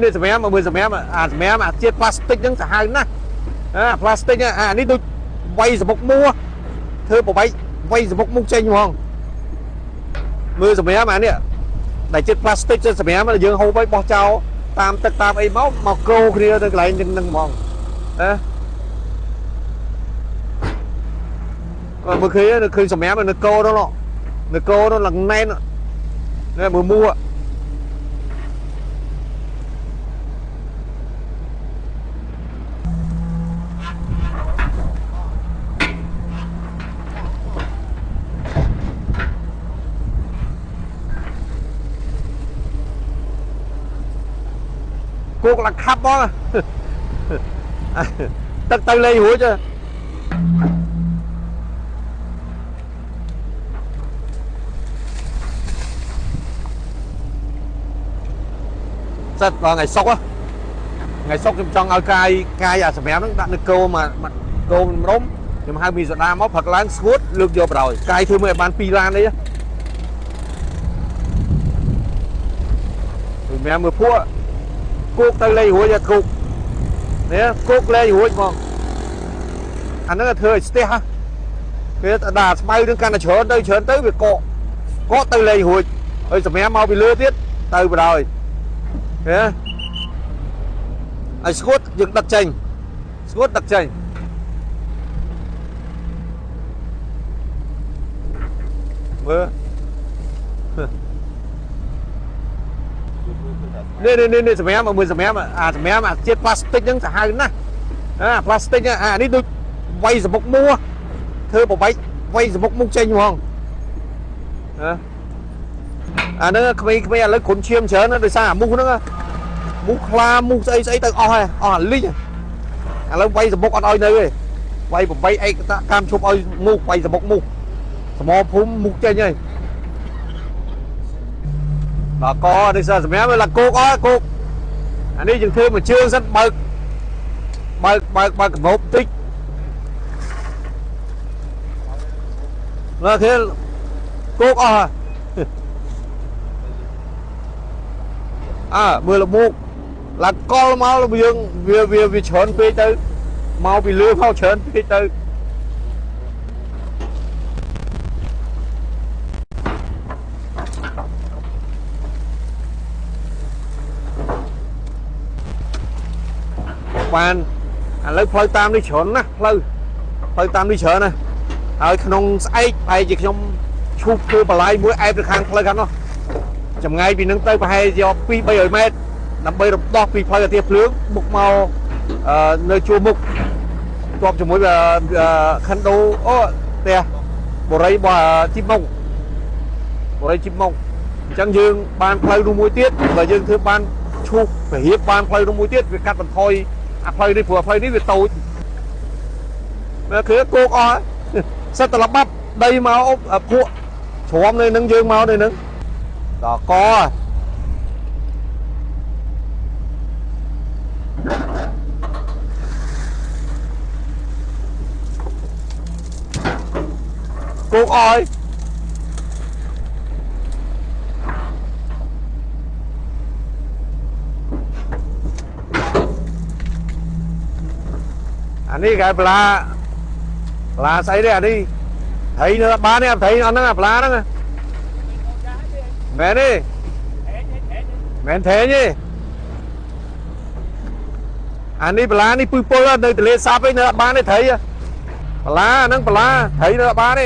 នេះសម្រាប់មើលសម្រាប់អាសម្រាប់អាជាតិ plastic ហ្នឹងសាហាវណាស់plastic អានេះដូចវាយសមុកមួធ្វើប្របីវាយសមុកមុខចេញហ្មងមើលសម្រាប់អានេះដែលជាតិ plastic ចិត្តសម្រាប់យើងហូបឲ្យបោះចោលតាមទឹកតាមអីមកក្រូគ្នាទៅកន្លែងហ្នឹងហ្មងគាត់មើលឃើញសម្រាប់នៅកោនោះនៅកោនោះឡើងណែននេះមើលមួគោកឡើងខាប់បងទឹកទៅលេងរួចសិតដល់ថ្ងៃសុកខ្ញុំចង់ឲ្យកាយអាសម្រាប់ហ្នឹងដាក់នៅគោមកគោម្រុំខ្ញុំហៅមីសូដាមកផឹកឡើងស្ងួតលើកយកបរោយកាយធ្វើមើលឲ្យបាន2ឡាននេះវាមើលភក់គោកទៅលេងរួចគោកនេះគោកលេងរួចហ្មងអាហ្នឹងធ្វើឲ្យស្ទះវាដាក់ស្មៅនឹងកាន់តែច្រើនទៅវាកកទៅលេងរួចហើយសម្រាប់មកពីលើទៀតទៅបរោយឲ្យស្ងួតយើងដឹកចេញមើលនេះសម្រាប់មើលសម្រាប់អាជាតិ plastic ហ្នឹងសាហាវណាស់ plastic អានេះដូចវាយសមុកមួធ្វើប្របីវាយសមុកមុខចេញហ្មងអាហ្នឹងក្មេងឥឡូវគ្រុនឈាមច្រើនដោយសារអាមូសហ្នឹងមូសខ្លាមូសស្អីទៅអស់ហើយអស់អាលីងឥឡូវវាយសមុកអត់ឲ្យនៅទេវាយ8ឯកកម្មឈប់ឲ្យមូសវាយសមុកមូសសមភូមិមូសចេញហើយដល់កនេះសិនសម្រាប់វាឡាគោកគោកអានេះយើងធ្វើមួយជើងសិនបើកកបោបតិចលើគេគោកអស់មើលលមុខឡាកលមកយើងវាច្រើនពេកទៅមកពីលឿមកច្រើនពេកទៅបានឥឡូវផ្លូវតាមនេះច្រើនណាស់ផ្លូវតាមនេះច្រើនណាស់ហើយក្នុងស្អែកប្រហែលជាខ្ញុំឈូសធ្វើបលាយមួយអែបទៅខាងផ្លូវខាងនោះចម្ងាយពីនឹងទៅប្រហែលជា200-300 ម៉ែត្រដើម្បីរំដោះពីផ្លូវអាទិភ្លើងមុខមកនៅជួរមុខតបជាមួយខិនដូអូផ្ទះបរិយរបស់ជីបមុខអញ្ចឹងយើងបានផ្លូវនោះមួយទៀតបើយើងធ្វើបានឈូសពហៀបបានផ្លូវនោះមួយទៀតវាកាត់បន្ថយអាផ្លូវនេះព្រោះផ្លូវនេះវាតូចមើលគឺគោកអស់សិតតលបាប់ដីមកភក់ជ្រាំនៅនឹងយើងមកនៅនឹងដល់កគោកអស់អានេះគេប្លាស្អីទេអានេះថៃនៅបានទេថៃអត់ហ្នឹងអាប្លាហ្នឹងមែនទេមែនថេញទេអានេះប្លានេះពឹសពលនៅទលេសាបឯនៅអត់បានទេថៃប្លាហ្នឹងប្លាថៃនៅអត់បានទេ